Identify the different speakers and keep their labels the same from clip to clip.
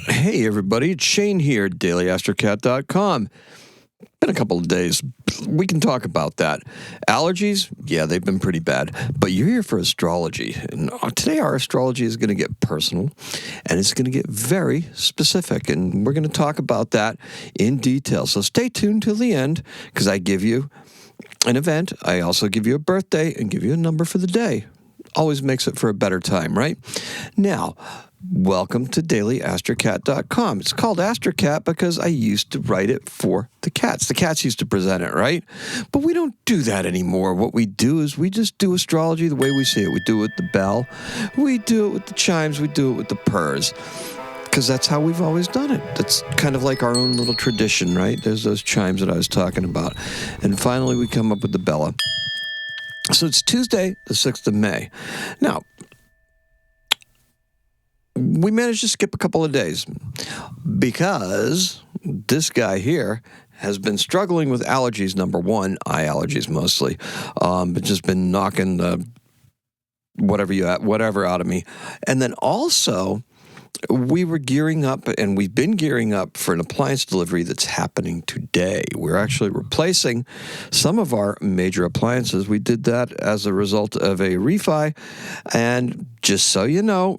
Speaker 1: Hey everybody, it's Shane here, daily-astrocat.com. Been a couple of days. We can talk about that. Allergies, yeah, they've been pretty bad. But you're here for astrology. And today our astrology is going to get personal, and it's going to get very specific. And we're going to talk about that in detail. So stay tuned till the end, because I give you an event. I also give you a birthday and give you a number for the day. Always makes it for a better time, right? Now, welcome to daily-astrocat.com. It's called Astrocat because I used to write it for the cats. The cats used to present it, right? But we don't do that anymore. What we do is we just do astrology the way we see it. We do it with the bell. We do it with the chimes. We do it with the purrs. Because that's how we've always done it. That's kind of like our own little tradition, right? There's those chimes that I was talking about. And finally, we come up with the Bella. So it's Tuesday, the 6th of May. Now, we managed to skip a couple of days because this guy here has been struggling with allergies, number one, eye allergies mostly, but just been knocking the whatever out of me. And then also, we were gearing up, and we've been gearing up for an appliance delivery that's happening today. We're actually replacing some of our major appliances. We did that as a result of a refi, and just so you know,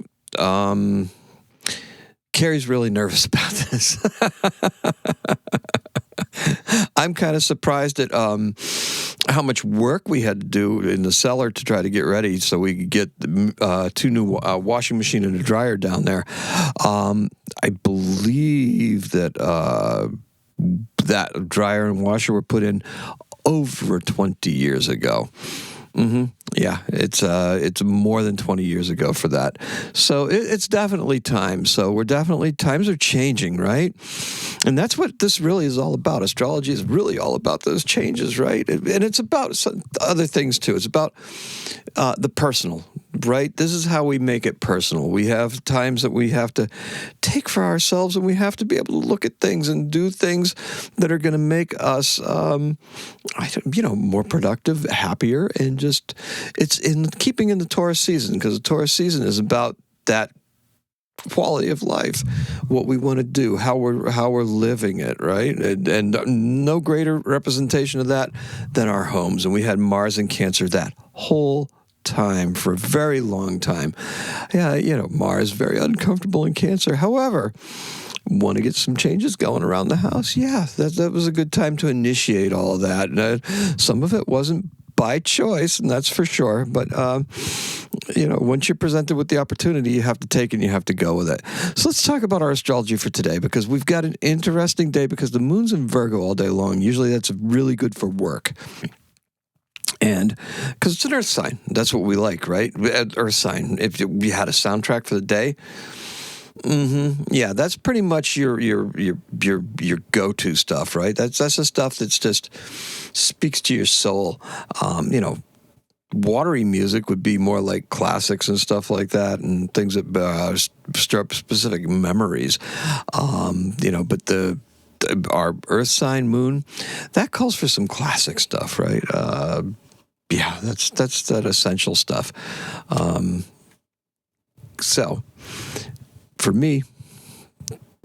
Speaker 1: Carrie's really nervous about this. I'm kind of surprised at how much work we had to do in the cellar to try to get ready so we could get two new washing machine and a dryer down there. I believe that that dryer and washer were put in over 20 years ago. Yeah, it's more than 20 years ago for that. So it's definitely time. So times are changing, right? And that's what this really is all about. Astrology is really all about those changes, right? And it's about some other things too. It's about the personal, right? This is how we make it personal. We have times that we have to take for ourselves, and we have to be able to look at things and do things that are going to make us, more productive, happier, and just it's in keeping in the Taurus season, because the Taurus season is about that quality of life, what we want to do, how we're living it, right? And no greater representation of that than our homes. And we had Mars in Cancer that whole time for a very long time. Yeah, Mars very uncomfortable in Cancer. However, want to get some changes going around the house? Yeah, that was a good time to initiate all of that. Some of it wasn't by choice, and that's for sure. But, once you're presented with the opportunity, you have to take it and you have to go with it. So let's talk about our astrology for today, because we've got an interesting day because the moon's in Virgo all day long. Usually that's really good for work. And because it's an earth sign, that's what we like, right? Earth sign. If we had a soundtrack for the day, yeah, that's pretty much your go-to stuff, right? That's the stuff that's just speaks to your soul. Watery music would be more like classics and stuff like that, and things that stir up specific memories. But our Earth sign moon, that calls for some classic stuff, right? Yeah, that's that essential stuff. So, for me,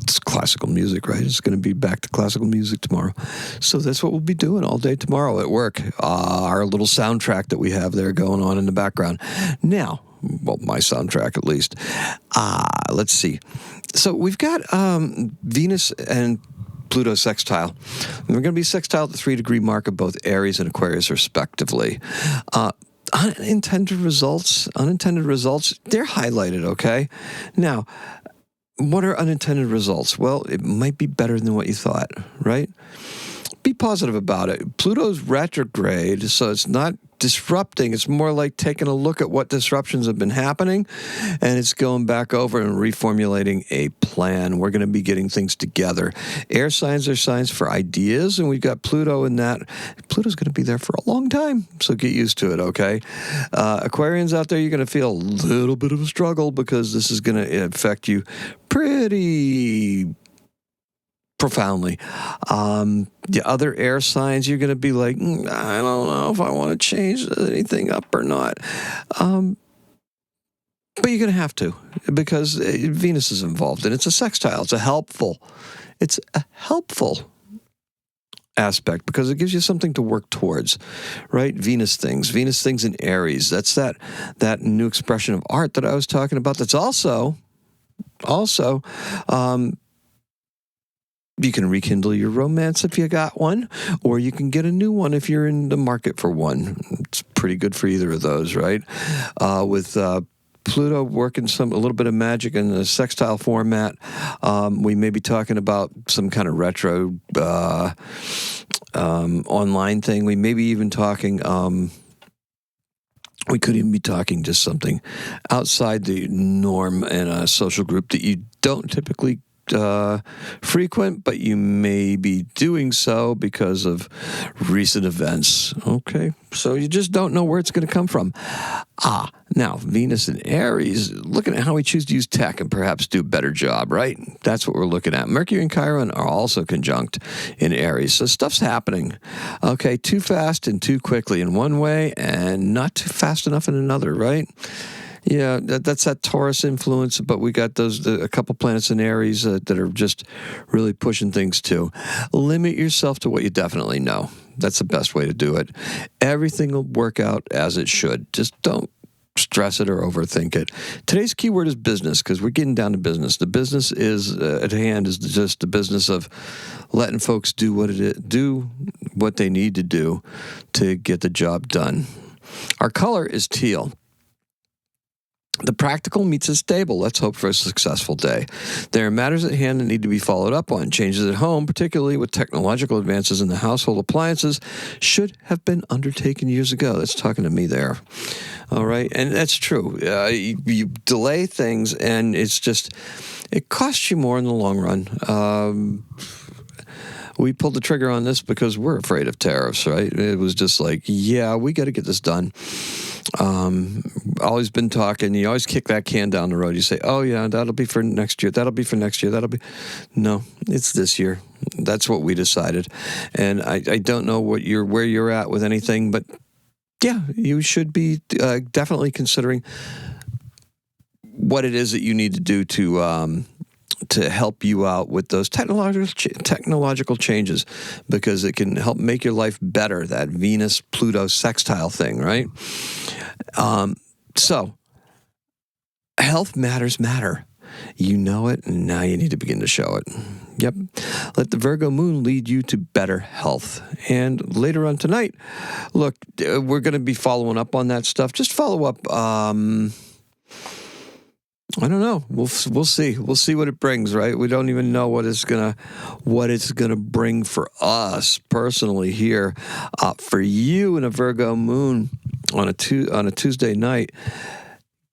Speaker 1: it's classical music, right? It's going to be back to classical music tomorrow. So that's what we'll be doing all day tomorrow at work. Our little soundtrack that we have there going on in the background. Now, well, my soundtrack at least. Let's see. So we've got Venus and Pluto sextile. And we're going to be sextile at the 3-degree mark of both Aries and Aquarius, respectively. Unintended results, they're highlighted, okay? Now, what are unintended results? Well, it might be better than what you thought, right? Be positive about it. Pluto's retrograde, so it's not disrupting. It's more like taking a look at what disruptions have been happening, and it's going back over and reformulating a plan. We're going to be getting things together. Air signs are signs for ideas, and we've got Pluto in that. Pluto's going to be there for a long time, so get used to it, okay? Aquarians out there, you're going to feel a little bit of a struggle because this is going to affect you pretty profoundly. The other air signs, you're going to be like, I don't know if I want to change anything up or not. But you're going to have to, because Venus is involved, and it's a sextile. It's a helpful aspect because it gives you something to work towards, right? Venus things in Aries. That's that new expression of art that I was talking about. That's also, you can rekindle your romance if you got one, or you can get a new one if you're in the market for one. It's pretty good for either of those, right? With Pluto working a little bit of magic in the sextile format, we may be talking about some kind of retro online thing. We may be even talking. We could even be talking just something outside the norm in a social group that you don't typically frequent, but you may be doing so because of recent events. Okay, so you just don't know where it's going to come from. Now, Venus in Aries, looking at how we choose to use tech and perhaps do a better job, right? That's what we're looking at. Mercury and Chiron are also conjunct in Aries, so stuff's happening. Okay, too fast and too quickly in one way, and not too fast enough in another, right? Yeah, that's that Taurus influence, but we got a couple planets in Aries that are just really pushing things too. Limit yourself to what you definitely know. That's the best way to do it. Everything will work out as it should. Just don't stress it or overthink it. Today's keyword is business, because we're getting down to business. The business is at hand is just the business of letting folks do what they need to do to get the job done. Our color is teal. The practical meets the stable. Let's hope for a successful day. There are matters at hand that need to be followed up on. Changes at home, particularly with technological advances in the household appliances, should have been undertaken years ago. That's talking to me there. All right, and that's true. You delay things, and it costs you more in the long run. We pulled the trigger on this because we're afraid of tariffs, right? It was just like, yeah, we got to get this done. Always been talking. You always kick that can down the road. You say, oh, yeah, that'll be for next year. That'll be for next year. No, it's this year. That's what we decided. And I don't know where you're at with anything, but yeah, you should be definitely considering what it is that you need to do to help you out with those technological changes, because it can help make your life better, that Venus-Pluto sextile thing, right? So, health matters matter. You know it, and now you need to begin to show it. Yep. Let the Virgo moon lead you to better health. And later on tonight, look, we're going to be following up on that stuff. Just follow up. I don't know. We'll see. We'll see what it brings, right? We don't even know what it's gonna bring for us personally here. For you in a Virgo moon on a Tuesday night,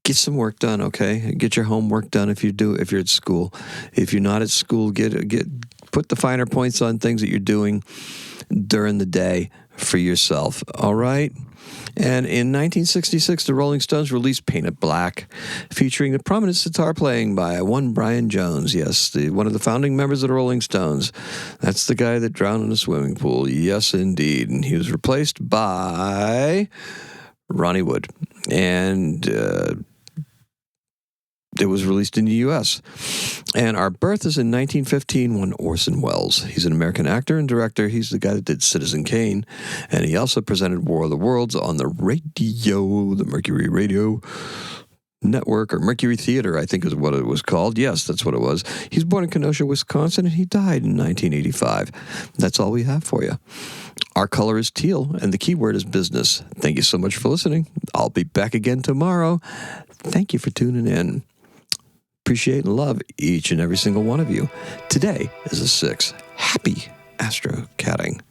Speaker 1: get some work done, okay? Get your homework done if you're at school. If you're not at school, put the finer points on things that you're doing during the day for yourself, all right? And in 1966, the Rolling Stones released Painted Black, featuring the prominent sitar playing by one Brian Jones. Yes, one of the founding members of the Rolling Stones. That's the guy that drowned in a swimming pool. Yes, indeed. And he was replaced by Ronnie Wood. And it was released in the U.S. And our birth is in 1915 when Orson Welles. He's an American actor and director. He's the guy that did Citizen Kane. And he also presented War of the Worlds on the radio, the Mercury Radio Network, or Mercury Theater, I think is what it was called. Yes, that's what it was. He's born in Kenosha, Wisconsin, and he died in 1985. That's all we have for you. Our color is teal, and the keyword is business. Thank you so much for listening. I'll be back again tomorrow. Thank you for tuning in. Appreciate and love each and every single one of you. Today is a 6. Happy astrocatting.